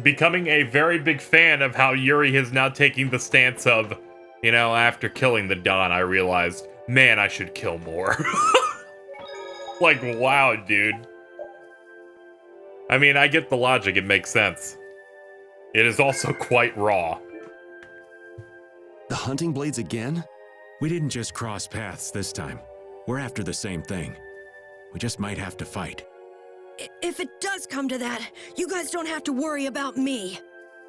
Becoming a very big fan of how Yuri is now taking the stance of, you know, after killing the Don, I realized, man, I should kill more. Like, wow, dude. I mean, I get the logic, it makes sense. It is also quite raw. The hunting blades again? We didn't just cross paths this time. We're after the same thing. We just might have to fight. If it does come to that, you guys don't have to worry about me.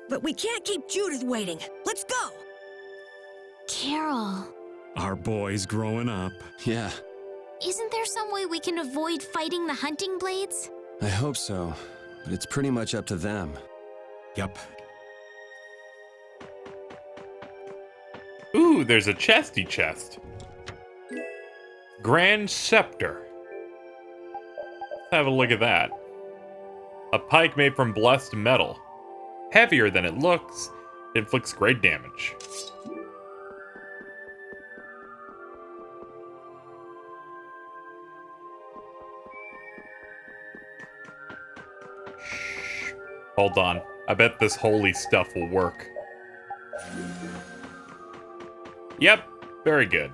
But we can't keep Judith waiting. Let's go! Carol. Our boy's growing up. Yeah, Isn't there some way we can avoid fighting the hunting blades? I hope so. But it's pretty much up to them. Yup. Ooh, there's a chesty chest. Grand Scepter. Let's have a look at that. A pike made from blessed metal. Heavier than it looks, it inflicts great damage. Shh. Hold on. I bet this holy stuff will work. Yep, very good.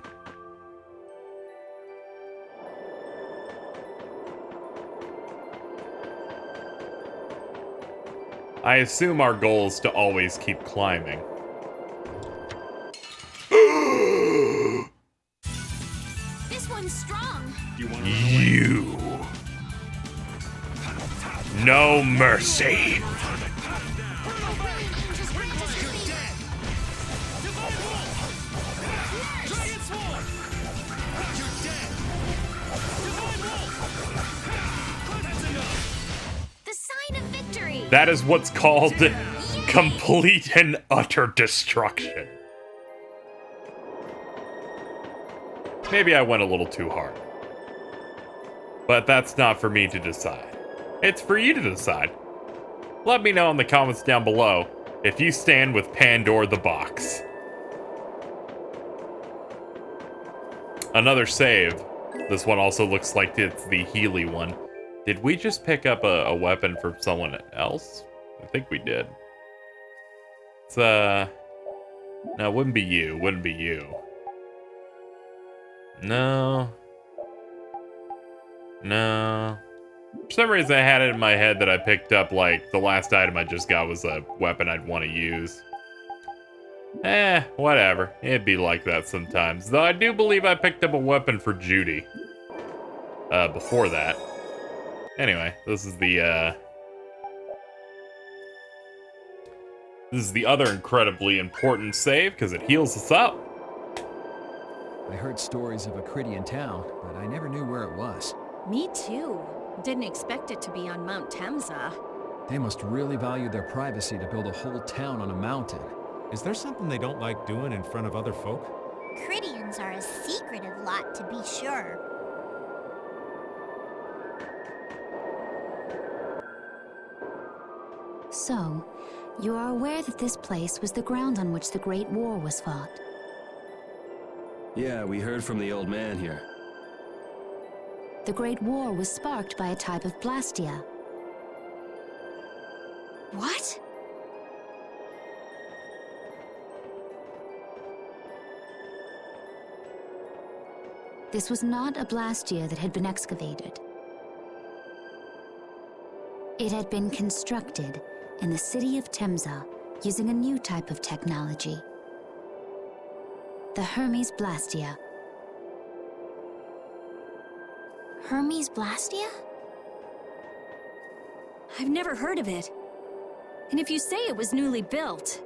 I assume our goal is to always keep climbing. This one's strong. You. No mercy. The sign of victory. That is what's called complete and utter destruction. Maybe I went a little too hard. But that's not for me to decide. It's for you to decide. Let me know in the comments down below if you stand with Pandora the Box. Another save. This one also looks like it's the Healy one. Did we just pick up a weapon from someone else? I think we did. It's, no, it wouldn't be you. Wouldn't be you. No. No. For some reason, I had it in my head that I picked up, like, the last item I just got was a weapon I'd want to use. Whatever. It'd be like that sometimes. Though I do believe I picked up a weapon for Judy. Before that. Anyway, this is the other incredibly important save, because it heals us up. I heard stories of a Cridian town, but I never knew where it was. Me too. Didn't expect it to be on Mount Temza. They must really value their privacy to build a whole town on a mountain. Is there something they don't like doing in front of other folk? Cridians are a secretive lot, to be sure. So, you are aware that this place was the ground on which the Great War was fought? Yeah, we heard from the old man here. The Great War was sparked by a type of Blastia. What? This was not a Blastia that had been excavated. It had been constructed in the city of Temza using a new type of technology. The Hermes Blastia. Hermes Blastia? I've never heard of it. And if you say it was newly built...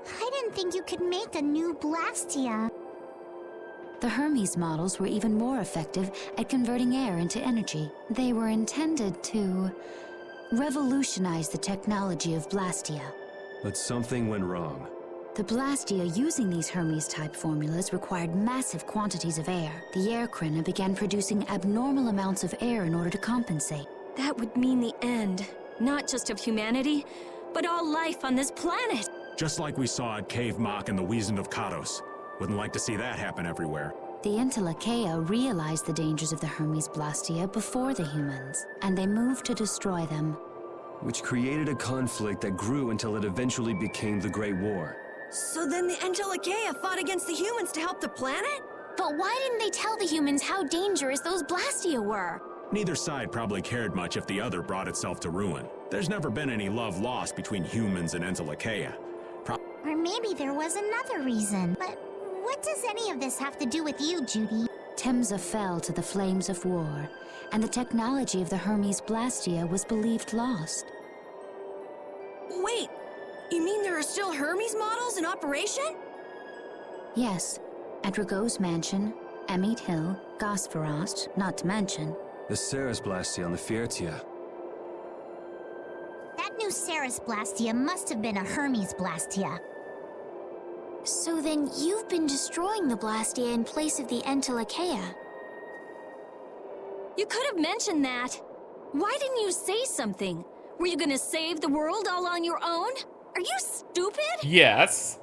I didn't think you could make a new Blastia. The Hermes models were even more effective at converting air into energy. They were intended to revolutionize the technology of Blastia. But something went wrong. The Blastia using these Hermes-type formulas required massive quantities of air. The air Krina began producing abnormal amounts of air in order to compensate. That would mean the end, not just of humanity, but all life on this planet. Just like we saw at Cave Mach and the Wiesen of Kados. Wouldn't like to see that happen everywhere. The Intellicheia realized the dangers of the Hermes Blastia before the humans, and they moved to destroy them. which created a conflict that grew until it eventually became the Great War. So then the Entelekea fought against the humans to help the planet? But why didn't they tell the humans how dangerous those Blastia were? Neither side probably cared much if the other brought itself to ruin. There's never been any love lost between humans and Entelekea. Or maybe there was another reason. But what does any of this have to do with you, Judy? Temsa fell to the flames of war, and the technology of the Hermes Blastia was believed lost. Wait, you mean there are still Hermes models in operation? Yes, at Rago's mansion, Emmett Hill, Gosferost, not to mention. The Ceres Blastia on the Fiertia. That new Ceres Blastia must have been a Hermes Blastia. So then you've been destroying the Blastia in place of the Entelekea. You could have mentioned that. Why didn't you say something? Were you gonna save the world all on your own? Are you stupid? Yes.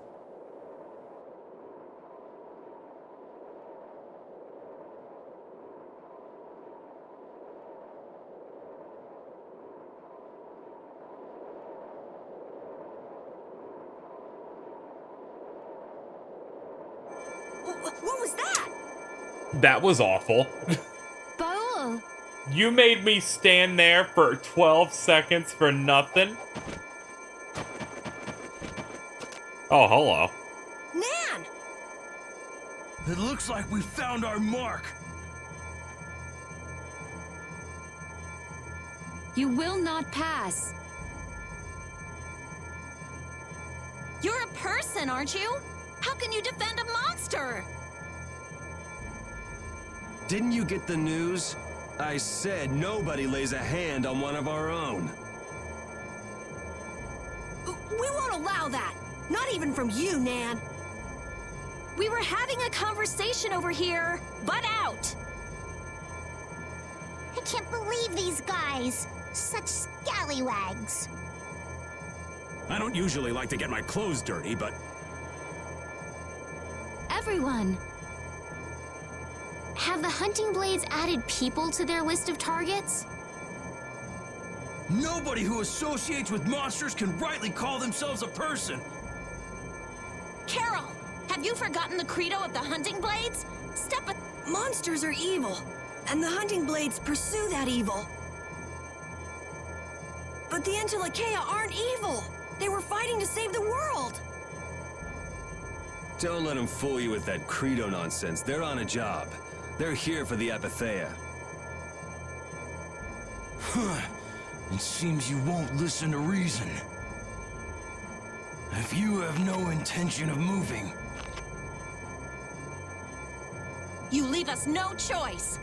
What was that? That was awful. Phaeroh! You made me stand there for 12 seconds for nothing? Oh, hello. Nan! It looks like we found our mark. You will not pass. You're a person, aren't you? How can you defend a monster? Didn't you get the news? I said nobody lays a hand on one of our own. We won't allow that. Not even from you, Nan. We were having a conversation over here. Butt out! I can't believe these guys. Such scallywags. I don't usually like to get my clothes dirty, but Everyone. Have the hunting blades added people to their list of targets? Nobody who associates with monsters can rightly call themselves a person. Carol, have you forgotten the credo of the hunting blades? Monsters are evil, and the hunting blades pursue that evil. But the Entelekea aren't evil. They were fighting to save the world. Don't let them fool you with that credo nonsense. They're on a job. They're here for the Apatheia. It seems you won't listen to reason. If you have no intention of moving, You leave us no choice.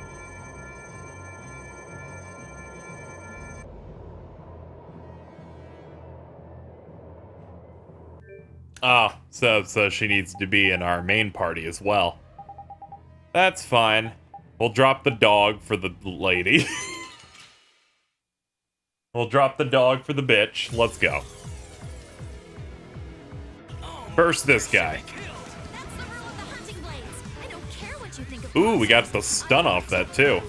Oh, so she needs to be in our main party as well. That's fine. We'll drop the dog for the lady. We'll drop the dog for the bitch. Let's go. First, this guy. That's the rule of the hunting blades. I don't care what you think of Ooh, we got the stun off that too.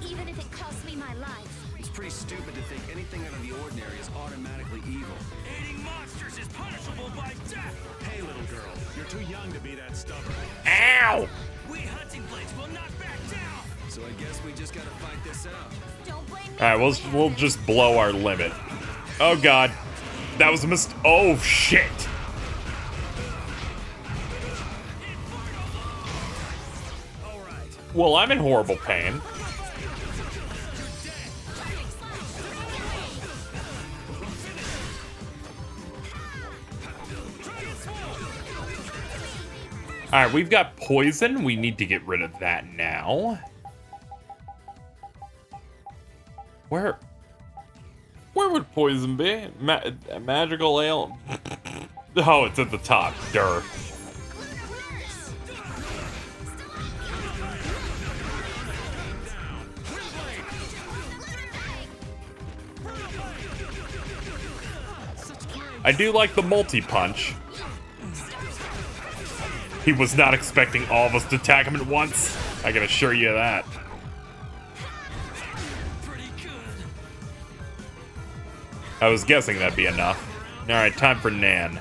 even if it costs me my life. It's pretty stupid to think anything out of the ordinary is automatically evil. aiding monsters is punishable by death. hey, little girl, you're too young to be that stubborn. Ow! We hunting blades will not back down. So I guess we just gotta fight this out. Don't blame me. All right, we'll just blow our limit. Oh god, that was a oh shit! Well, I'm in horrible pain. Alright, we've got poison. We need to get rid of that now. Where would poison be? Magical ale? Oh, it's at the top. Durr. I do like the multi-punch. He was not expecting all of us to attack him at once. I can assure you that. Pretty good. I was guessing that'd be enough. Alright, time for Nan.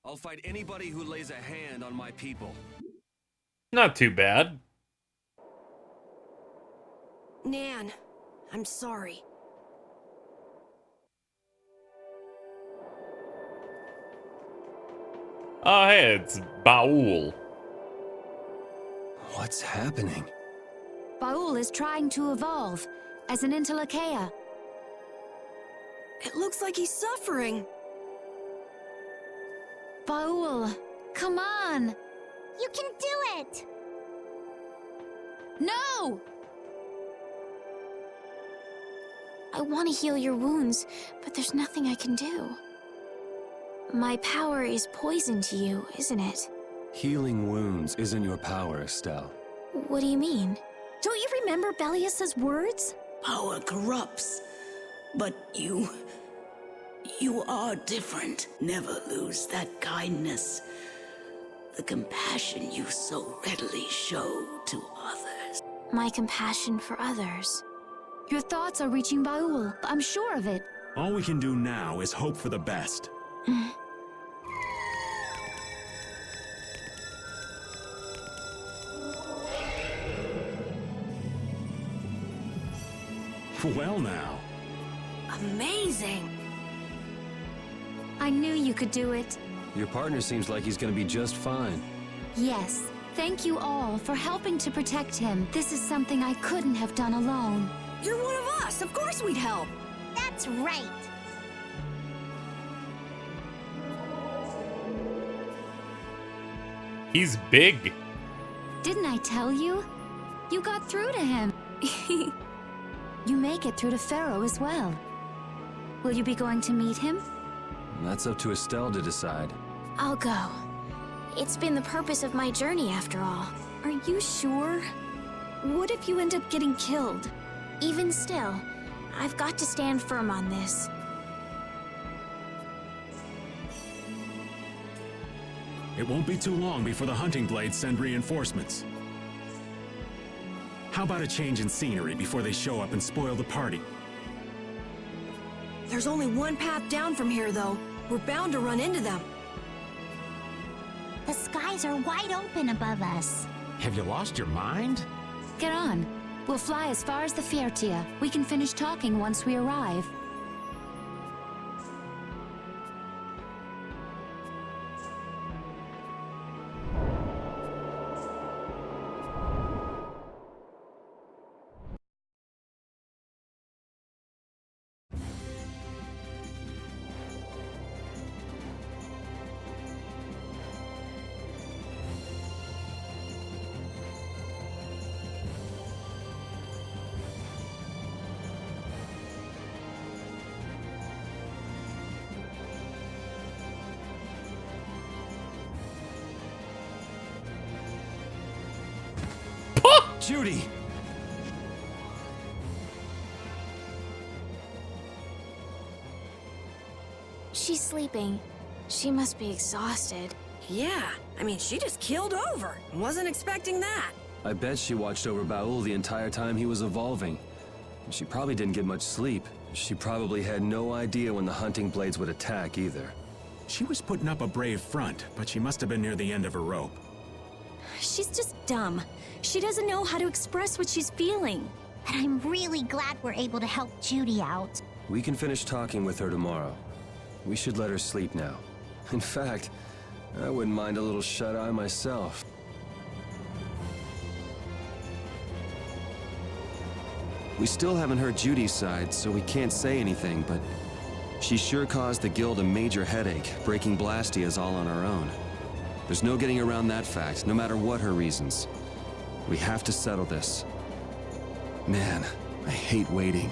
I'll fight anybody who lays a hand on my people. Not too bad. Nan, I'm sorry. Oh, hey, it's Baul. What's happening? Baul is trying to evolve as an Interleukeia. It looks like he's suffering. Baul, come on! You can do it! No! I want to heal your wounds, but there's nothing I can do. My power is poison to you, isn't it? Healing wounds isn't your power, Estelle. What do you mean? Don't you remember Bellius's words? Power corrupts, but you are different. Never lose that kindness, the compassion you so readily show to others. My compassion for others. Your thoughts are reaching Baul. I'm sure of it. All we can do now is hope for the best. Well now. Amazing. I knew you could do it. Your partner seems like he's gonna be just fine. Yes. Thank you all for helping to protect him. This is something I couldn't have done alone. You're one of us. Of course we'd help. That's right. He's big. Didn't I tell you? You got through to him. You make it through to Phaeroh as well. Will you be going to meet him? That's up to Estelle to decide. I'll go. It's been the purpose of my journey after all. Are you sure? What if you end up getting killed? Even still, I've got to stand firm on this. It won't be too long before the hunting blades send reinforcements. How about a change in scenery before they show up and spoil the party? There's only one path down from here, though. We're bound to run into them. The skies are wide open above us. Have you lost your mind? Get on. We'll fly as far as the Fiertia. We can finish talking once we arrive. Judy! She's sleeping. She must be exhausted. Yeah, I mean, she just keeled over. Wasn't expecting that. I bet she watched over Baul the entire time he was evolving. She probably didn't get much sleep. She probably had no idea when the hunting blades would attack either. She was putting up a brave front, but she must have been near the end of her rope. She's just dumb. She doesn't know how to express what she's feeling. And I'm really glad we're able to help Judy out. We can finish talking with her tomorrow. We should let her sleep now. In fact, I wouldn't mind a little shut-eye myself. We still haven't heard Judy's side, so we can't say anything, but she sure caused the guild a major headache, breaking Blastias all on our own. There's no getting around that fact, no matter what her reasons. We have to settle this. Man, I hate waiting.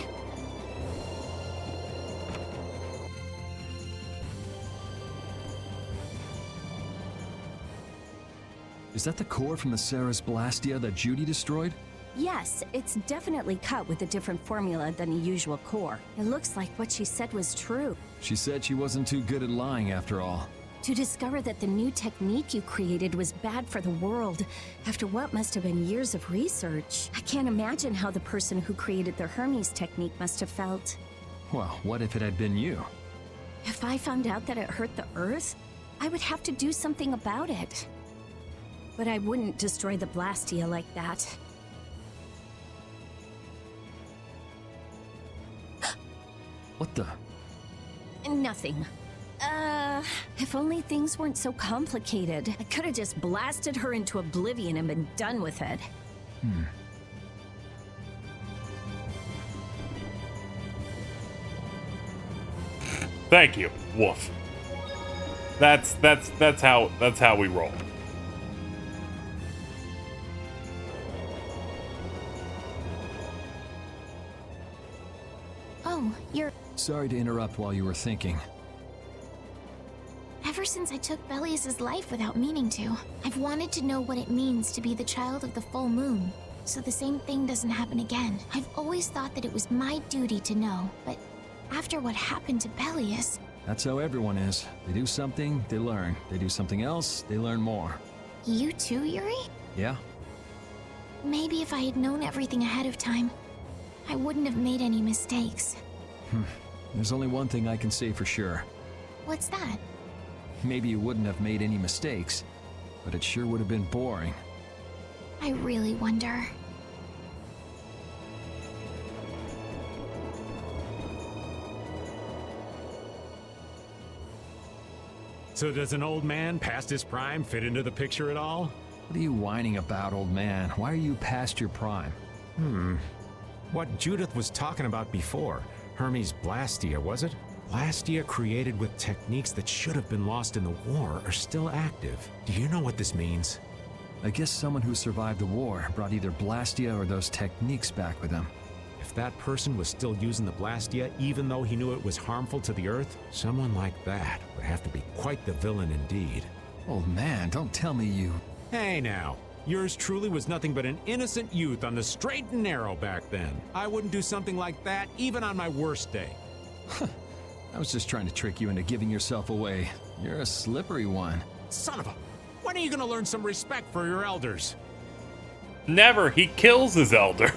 Is that the core from the Ceres Blastia that Judy destroyed? Yes, it's definitely cut with a different formula than a usual core. It looks like what she said was true. She said she wasn't too good at lying after all. To discover that the new technique you created was bad for the world, after what must have been years of research. I can't imagine how the person who created the Hermes technique must have felt. Well, what if it had been you? If I found out that it hurt the Earth, I would have to do something about it. But I wouldn't destroy the Blastia like that. What the? Nothing. If only things weren't so complicated. I could have just blasted her into oblivion and been done with it. Thank you. Woof. That's how we roll. Oh, you're... Sorry to interrupt while you were thinking. Ever since I took Belius's life without meaning to, I've wanted to know what it means to be the child of the full moon, so the same thing doesn't happen again. I've always thought that it was my duty to know, but after what happened to Belius... That's how everyone is. They do something, they learn. They do something else, they learn more. You too, Yuri? Yeah? Maybe if I had known everything ahead of time, I wouldn't have made any mistakes. There's only one thing I can say for sure. What's that? Maybe you wouldn't have made any mistakes, but it sure would have been boring. I really wonder. So does an old man past his prime fit into the picture at all? What are you whining about, old man? Why are you past your prime? What Judith was talking about before. Hermes Blastia, was it? Blastia created with techniques that should have been lost in the war are still active. Do you know what this means? I guess someone who survived the war brought either Blastia or those techniques back with them. If that person was still using the Blastia even though he knew it was harmful to the Earth, someone like that would have to be quite the villain indeed. Old man, don't tell me you... Hey now, yours truly was nothing but an innocent youth on the straight and narrow back then. I wouldn't do something like that even on my worst day. I was just trying to trick you into giving yourself away. You're a slippery one. Son of a... When are you gonna learn some respect for your elders? Never. He kills his elder.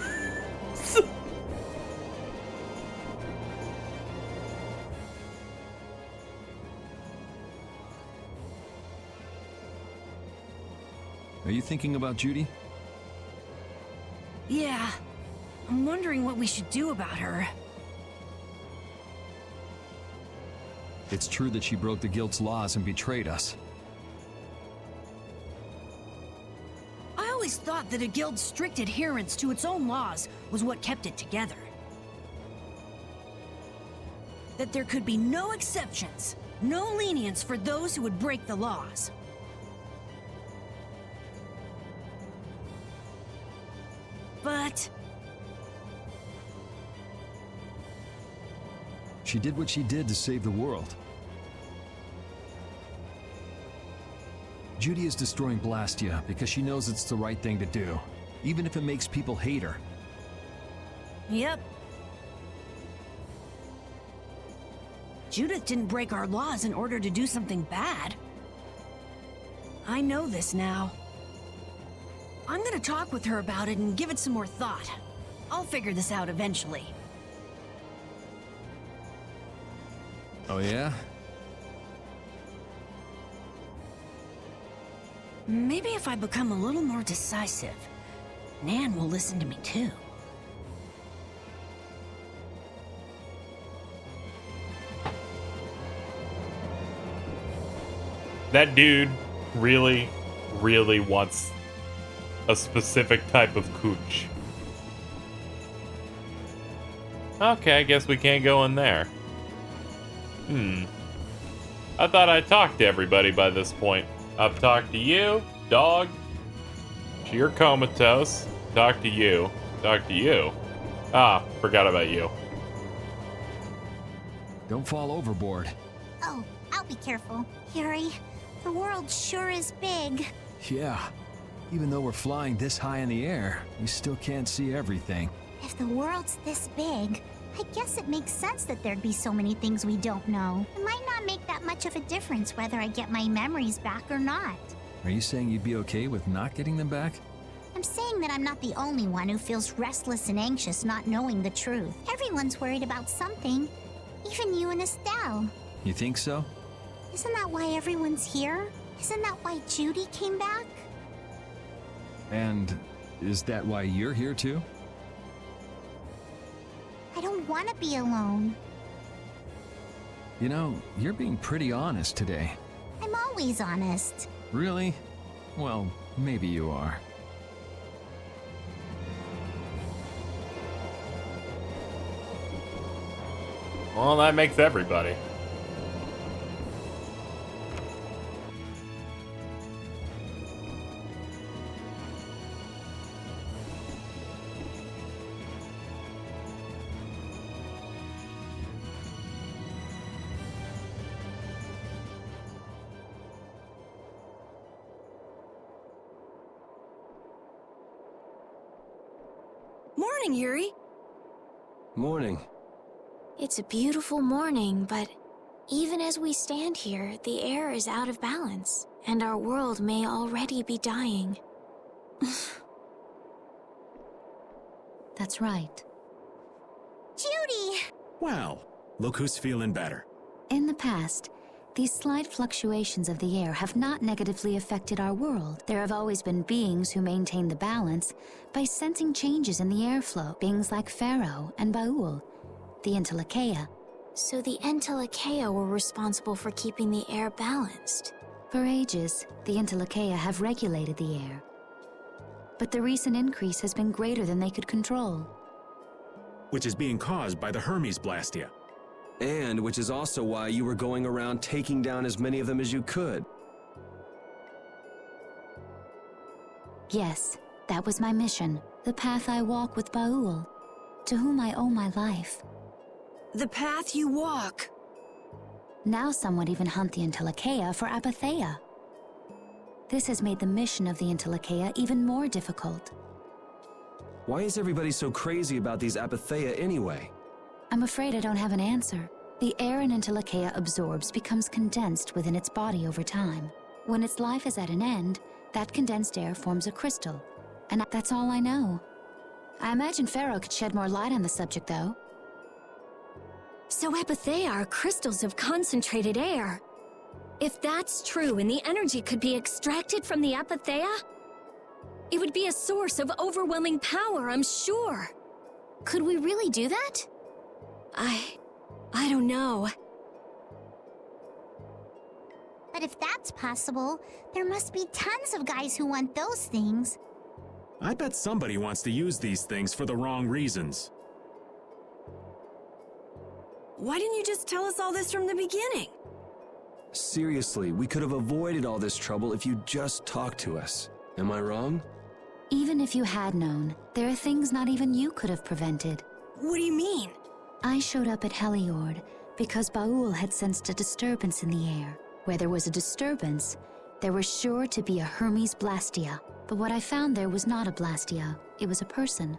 Are you thinking about Judy? Yeah. I'm wondering what we should do about her. It's true that she broke the Guild's laws and betrayed us. I always thought that a guild's strict adherence to its own laws was what kept it together. That there could be no exceptions, no lenience for those who would break the laws. But... she did what she did to save the world. Judy is destroying Blastia because she knows it's the right thing to do, even if it makes people hate her. Yep. Judith didn't break our laws in order to do something bad. I know this now. I'm gonna talk with her about it and give it some more thought. I'll figure this out eventually. Oh yeah? Maybe if I become a little more decisive, Nan will listen to me too. That dude really, really wants a specific type of cooch. Okay, I guess we can't go in there. I thought I talked to everybody by this point. I've talked to you, dog. You're comatose. Talk to you. Talk to you. Ah, forgot about you. Don't fall overboard. Oh, I'll be careful. Yuri, the world sure is big. Yeah. Even though we're flying this high in the air, we still can't see everything. If the world's this big, I guess it makes sense that there'd be so many things we don't know. It might not make that much of a difference whether I get my memories back or not. Are you saying you'd be okay with not getting them back? I'm saying that I'm not the only one who feels restless and anxious not knowing the truth. Everyone's worried about something, even you and Estelle. You think so? Isn't that why everyone's here? Isn't that why Judy came back? And is that why you're here too? I don't want to be alone. You know, you're being pretty honest today. I'm always honest. Really? Well, maybe you are. Well, that makes everybody. Morning, Yuri. Morning. It's a beautiful morning, but even as we stand here, the air is out of balance, and our world may already be dying. That's right. Judy! Well, look who's feeling better. In the past, these slight fluctuations of the air have not negatively affected our world. There have always been beings who maintain the balance by sensing changes in the airflow, beings like Phaeroh and Baul, the Entelekea. So the Entelekea were responsible for keeping the air balanced. For ages, the Entelekea have regulated the air. But the recent increase has been greater than they could control. Which is being caused by the Hermes Blastia. And which is also why you were going around taking down as many of them as you could. Yes, that was my mission. The path I walk with Baul, to whom I owe my life. The path you walk. Now some would even hunt the Entelekea for Apatheia. This has made the mission of the Entelekea even more difficult. Why is everybody so crazy about these Apatheia anyway? I'm afraid I don't have an answer. The air an Entelekea absorbs becomes condensed within its body over time. When its life is at an end, that condensed air forms a crystal. And that's all I know. I imagine Phaeroh could shed more light on the subject, though. So Apatheia are crystals of concentrated air. If that's true and the energy could be extracted from the Apatheia, it would be a source of overwhelming power, I'm sure. Could we really do that? I don't know. But if that's possible, there must be tons of guys who want those things. I bet somebody wants to use these things for the wrong reasons. Why didn't you just tell us all this from the beginning? Seriously, we could have avoided all this trouble if you just talked to us. Am I wrong? Even if you had known, there are things not even you could have prevented. What do you mean? I showed up at Heliord because Baul had sensed a disturbance in the air. Where there was a disturbance, there was sure to be a Hermes Blastia. But what I found there was not a Blastia, it was a person.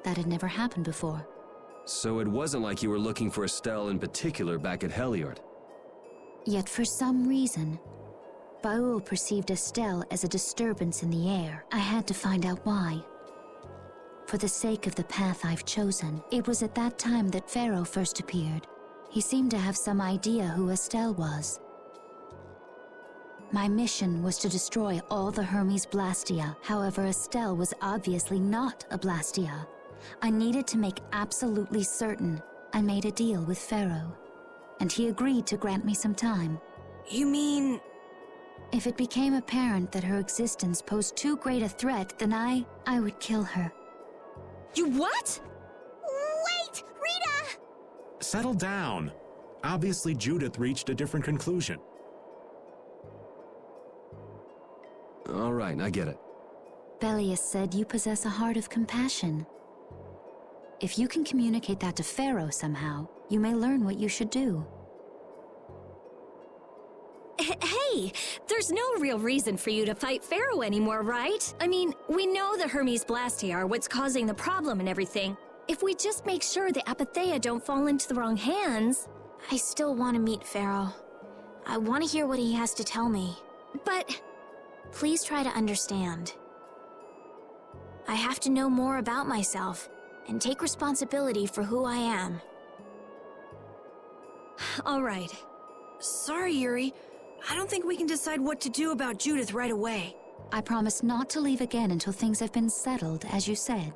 That had never happened before. So it wasn't like you were looking for Estelle in particular back at Heliord. Yet for some reason, Baul perceived Estelle as a disturbance in the air. I had to find out why. For the sake of the path I've chosen, it was at that time that Phaeroh first appeared. He seemed to have some idea who Estelle was. My mission was to destroy all the Hermes Blastia. However, Estelle was obviously not a Blastia. I needed to make absolutely certain. I made a deal with Phaeroh, and he agreed to grant me some time. You mean... If it became apparent that her existence posed too great a threat, then I would kill her. You what? Wait! Rita! Settle down. Obviously, Judith reached a different conclusion. All right, I get it. Belius said you possess a heart of compassion. If you can communicate that to Phaeroh somehow, you may learn what you should do. Hey, There's no real reason for you to fight Phaeroh anymore, right? I mean, we know the Hermes Blastia are what's causing the problem and everything. If we just make sure the Apatheia don't fall into the wrong hands... I still want to meet Phaeroh. I want to hear what he has to tell me. But... Please try to understand. I have to know more about myself and take responsibility for who I am. All right. Sorry, Yuri. I don't think we can decide what to do about Judith right away. I promise not to leave again until things have been settled, as you said.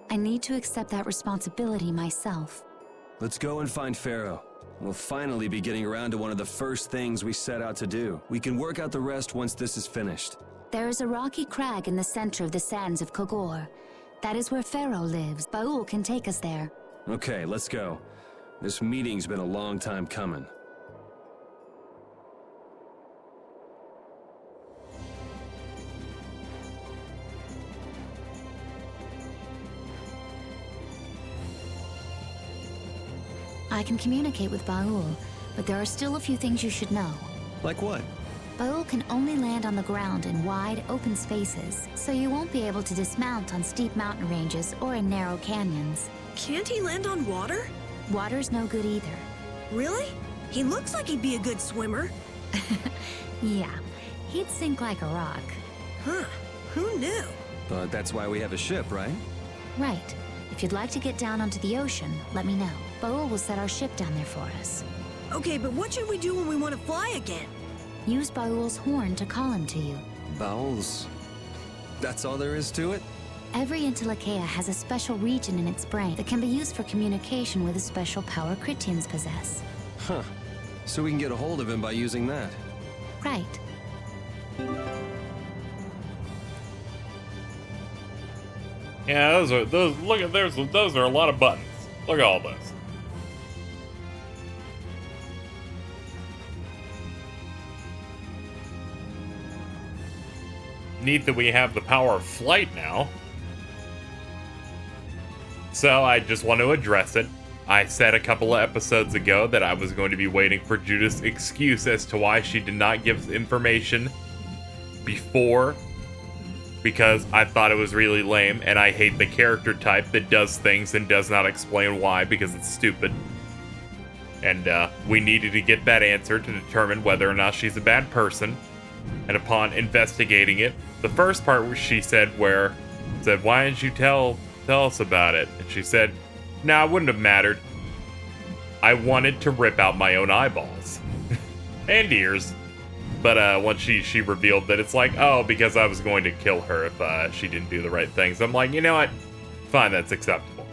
I need to accept that responsibility myself. Let's go and find Phaeroh. We'll finally be getting around to one of the first things we set out to do. We can work out the rest once this is finished. There is a rocky crag in the center of the sands of Kogor. That is where Phaeroh lives. Baul can take us there. Okay, let's go. This meeting's been a long time coming. I can communicate with Baul, but there are still a few things you should know. Like what? Baul can only land on the ground in wide, open spaces, so you won't be able to dismount on steep mountain ranges or in narrow canyons. Can't he land on water? Water's no good either. Really? He looks like he'd be a good swimmer. Yeah, he'd sink like a rock. Huh. Who knew? But that's why we have a ship, right? Right. If you'd like to get down onto the ocean, let me know. Baul will set our ship down there for us. Okay, but what should we do when we want to fly again? Use Baul's horn to call him to you. Bowels? That's all there is to it? Every Intellikeia has a special region in its brain that can be used for communication with a special power Critians possess. Huh. So we can get a hold of him by using that. Right. Yeah, those are a lot of buttons. Look at all those. Neat that we have the power of flight now. So I just want to address it. I said a couple of episodes ago that I was going to be waiting for Judith's excuse as to why she did not give information before, because I thought it was really lame, and I hate the character type that does things and does not explain why because it's stupid. And we needed to get that answer to determine whether or not she's a bad person. And upon investigating it, the first part where she said, why didn't you tell us about it? And she said, nah, it wouldn't have mattered. I wanted to rip out my own eyeballs. And ears. But once she revealed that it's like, oh, because I was going to kill her if she didn't do the right things. I'm like, you know what? Fine, that's acceptable.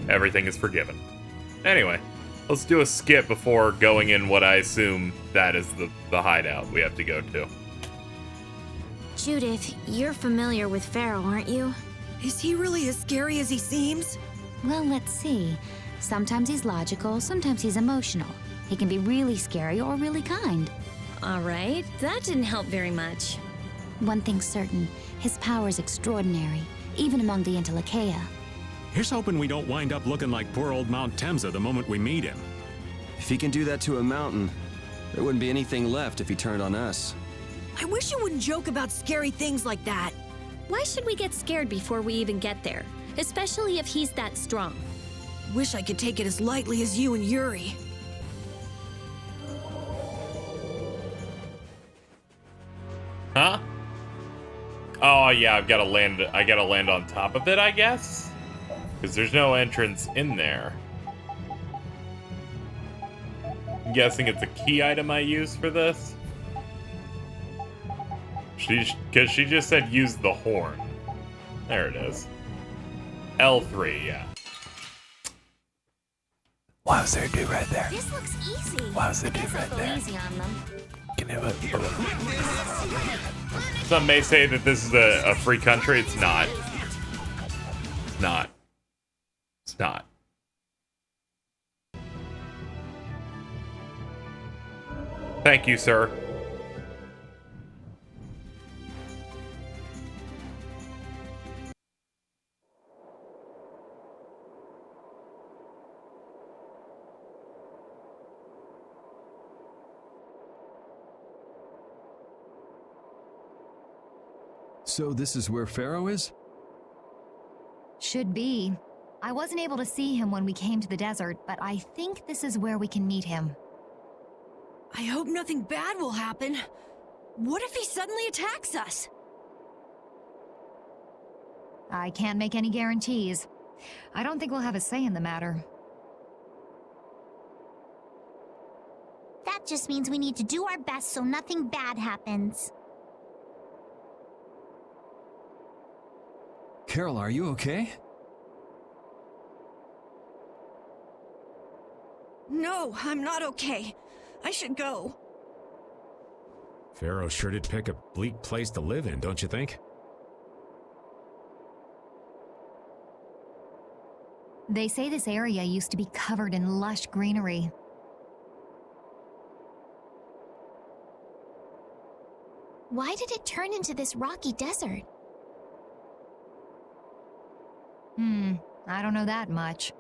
Everything is forgiven. Anyway, let's do a skip before going in what I assume that is the hideout we have to go to. Judith, you're familiar with Phaeroh, aren't you? Is he really as scary as he seems? Well, let's see. Sometimes he's logical, sometimes he's emotional. He can be really scary or really kind. All right, that didn't help very much. One thing's certain, his power's extraordinary, even among the Intellikeia. Here's hoping we don't wind up looking like poor old Mount Temsa the moment we meet him. If he can do that to a mountain, there wouldn't be anything left if he turned on us. I wish you wouldn't joke about scary things like that. Why should we get scared before we even get there? Especially if he's that strong. Wish I could take it as lightly as you and Yuri. Huh? Oh yeah, I gotta land on top of it, I guess? Because there's no entrance in there. I'm guessing it's a key item I use for this. Because she just said use the horn. There it is. L3, yeah. Wow, is there a dude right there? This looks easy. Wow, is there a dude right there? Easy on them. Can you Some may say that this is a free country. It's not. It's not. It's not. Thank you, sir. So this is where Phaeroh is? Should be. I wasn't able to see him when we came to the desert, but I think this is where we can meet him. I hope nothing bad will happen. What if he suddenly attacks us? I can't make any guarantees. I don't think we'll have a say in the matter. That just means we need to do our best so nothing bad happens. Carol, are you okay? No, I'm not okay. I should go. Phaeroh sure did pick a bleak place to live in, don't you think? They say this area used to be covered in lush greenery. Why did it turn into this rocky desert? I don't know that much.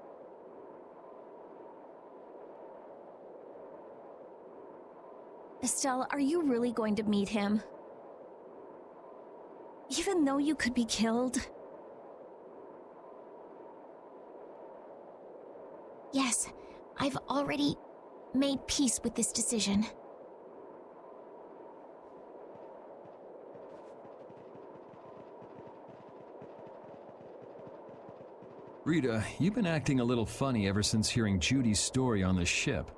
Estelle, are you really going to meet him? Even though you could be killed? Yes, I've already made peace with this decision. Rita, you've been acting a little funny ever since hearing Judy's story on the ship.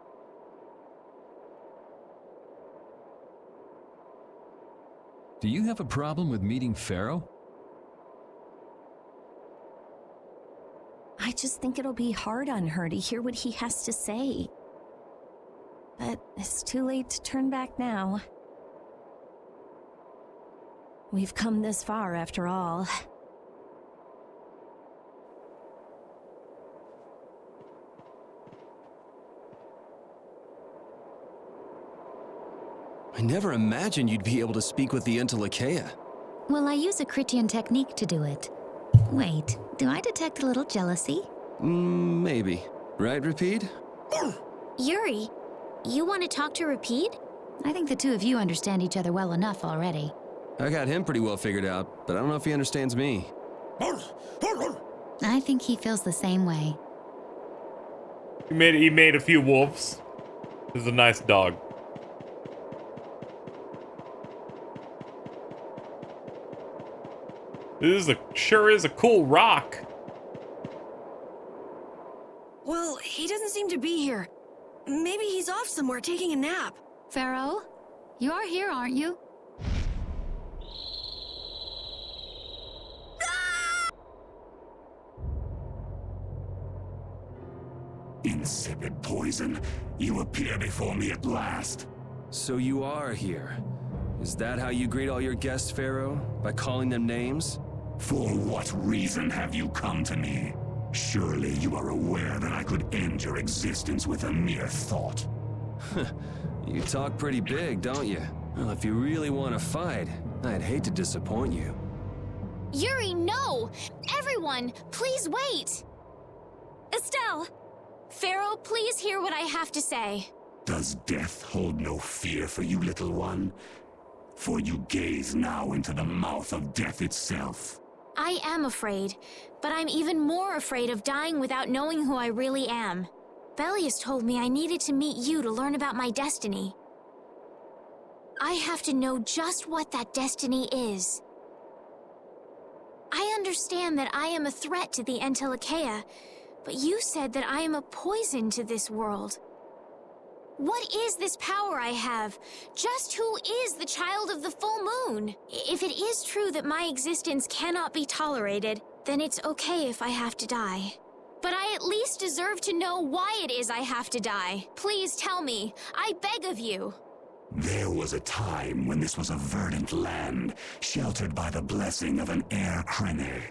Do you have a problem with meeting Phaeroh? I just think it'll be hard on her to hear what he has to say. But it's too late to turn back now. We've come this far after all. I never imagined you'd be able to speak with the Entelechea. Well, I use a Critian technique to do it. Wait, do I detect a little jealousy? Maybe. Right, Rapide? Yuri, you want to talk to Rapide? I think the two of you understand each other well enough already. I got him pretty well figured out, but I don't know if he understands me. I think he feels the same way. He made a few wolves. This is a nice dog. This is sure is a cool rock. Well, he doesn't seem to be here. Maybe he's off somewhere taking a nap. Phaeroh, you are here, aren't you? Insipid poison, you appear before me at last. So you are here. Is that how you greet all your guests, Phaeroh? By calling them names? For what reason have you come to me? Surely you are aware that I could end your existence with a mere thought. You talk pretty big, don't you? Well, if you really want to fight, I'd hate to disappoint you. Yuri, no! Everyone, please wait! Estelle! Phaeroh, please hear what I have to say. Does death hold no fear for you, little one? For you gaze now into the mouth of death itself. I am afraid, but I'm even more afraid of dying without knowing who I really am. Belius told me I needed to meet you to learn about my destiny. I have to know just what that destiny is. I understand that I am a threat to the Entelechea, but you said that I am a poison to this world. What is this power I have? Just who is the child of the full moon? If it is true that my existence cannot be tolerated, then it's okay if I have to die. But I at least deserve to know why it is I have to die. Please tell me. I beg of you. There was a time when this was a verdant land, sheltered by the blessing of an air crene.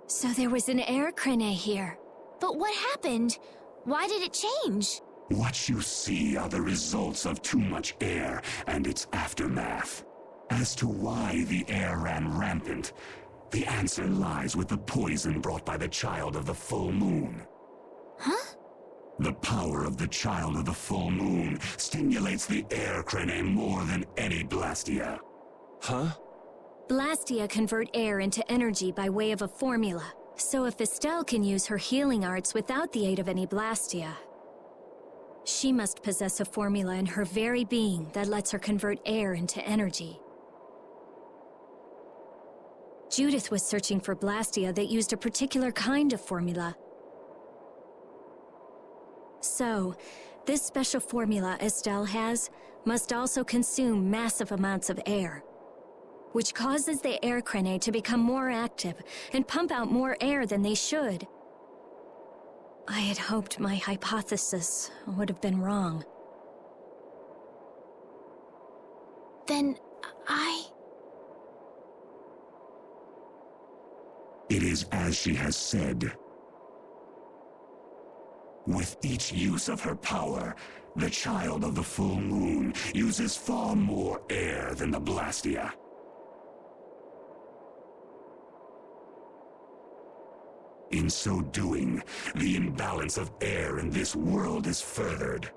So there was an air crene here. But what happened? Why did it change? What you see are the results of too much air and its aftermath. As to why the air ran rampant, the answer lies with the poison brought by the child of the full moon. Huh? The power of the child of the full moon stimulates the air crene more than any blastia. Huh? Blastia convert air into energy by way of a formula. So if Estelle can use her healing arts without the aid of any Blastia, she must possess a formula in her very being that lets her convert air into energy. Judith was searching for Blastia that used a particular kind of formula. So, this special formula Estelle has must also consume massive amounts of air, which causes the air cranae to become more active and pump out more air than they should. I had hoped my hypothesis would have been wrong. Then It is as she has said. With each use of her power, the child of the full moon uses far more air than the Blastia. In so doing, the imbalance of air in this world is furthered.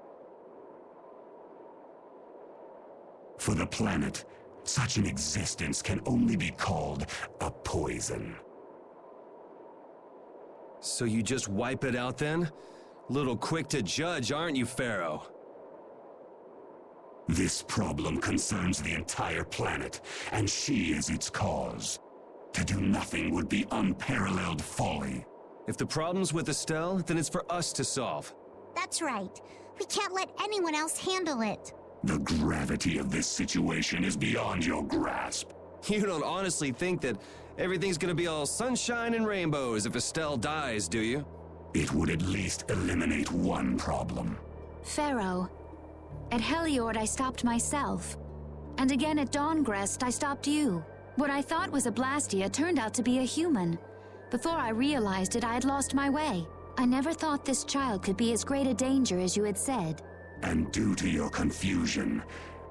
For the planet, such an existence can only be called a poison. So you just wipe it out then? Little quick to judge, aren't you, Phaeroh? This problem concerns the entire planet, and she is its cause. To do nothing would be unparalleled folly. If the problem's with Estelle, then it's for us to solve. That's right. We can't let anyone else handle it. The gravity of this situation is beyond your grasp. You don't honestly think that everything's gonna be all sunshine and rainbows if Estelle dies, do you? It would at least eliminate one problem. Phaeroh, at Heliord I stopped myself. And again at Dawngrest I stopped you. What I thought was a Blastia turned out to be a human. Before I realized it, I had lost my way. I never thought this child could be as great a danger as you had said. And due to your confusion,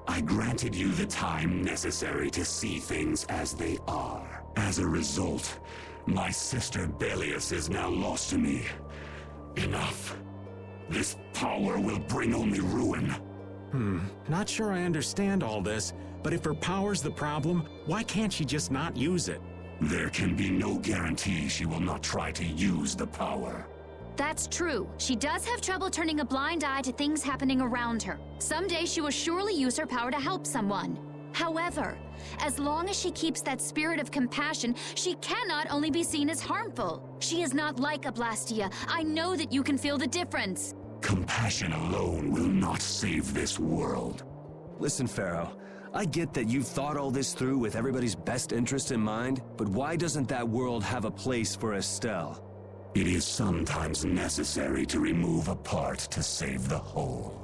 I granted you the time necessary to see things as they are. As a result, my sister Belius is now lost to me. Enough. This power will bring only ruin. Not sure I understand all this, but if her power's the problem, why can't she just not use it? There can be no guarantee she will not try to use the power. That's true. She does have trouble turning a blind eye to things happening around her. Someday she will surely use her power to help someone. However, as long as she keeps that spirit of compassion, she cannot only be seen as harmful. She is not like a Blastia. I know that you can feel the difference. Compassion alone will not save this world. Listen, Phaeroh, I get that you've thought all this through with everybody's best interest in mind, but why doesn't that world have a place for Estelle? It is sometimes necessary to remove a part to save the whole.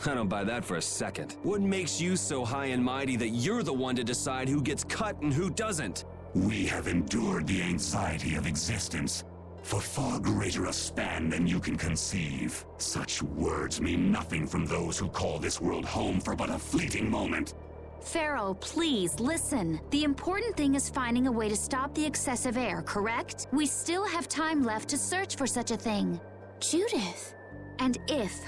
I don't buy that for a second. What makes you so high and mighty that you're the one to decide who gets cut and who doesn't? We have endured the anxiety of existence for far greater a span than you can conceive. Such words mean nothing from those who call this world home for but a fleeting moment. Phaeroh, please, listen. The important thing is finding a way to stop the excessive air, correct? We still have time left to search for such a thing. Judith. And if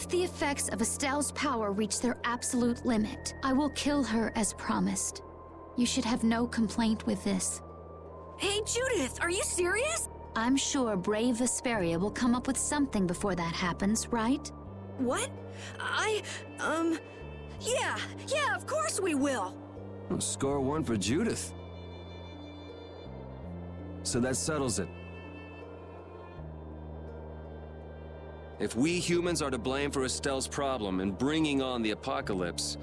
the effects of Estelle's power reach their absolute limit, I will kill her as promised. You should have no complaint with this. Hey, Judith, are you serious? I'm sure brave Vesperia will come up with something before that happens, right? What? Yeah, of course we will. Well, score one for Judith. So that settles it. If we humans are to blame for Estelle's problem and bringing on the apocalypse,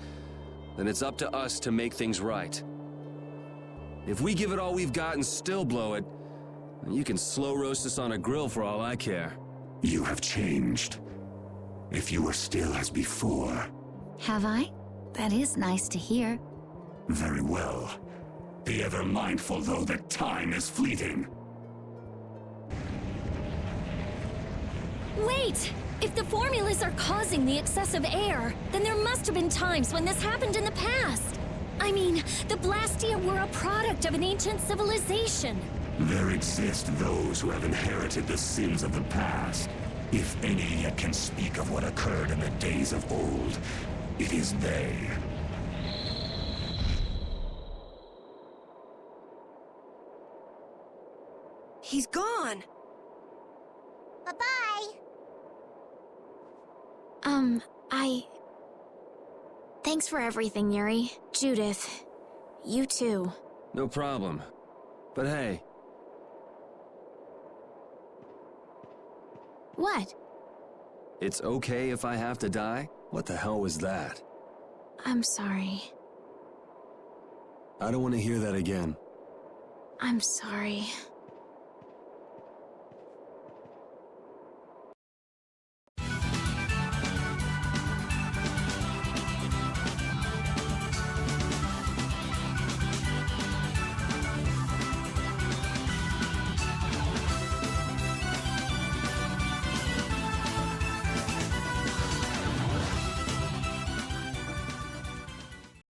then it's up to us to make things right. If we give it all we've got and still blow it, then you can slow roast us on a grill for all I care. You have changed. If you were still as before. Have I? That is nice to hear. Very well. Be ever mindful, though, that time is fleeting. Wait! If the formulas are causing the excessive air, then there must have been times when this happened in the past. I mean, the Blastia were a product of an ancient civilization. There exist those who have inherited the sins of the past. If any yet can speak of what occurred in the days of old, it is they. He's gone. Bye-bye. Thanks for everything, Yuri. Judith, you too. No problem. But hey. What? It's okay if I have to die? What the hell was that? I'm sorry. I don't want to hear that again. I'm sorry.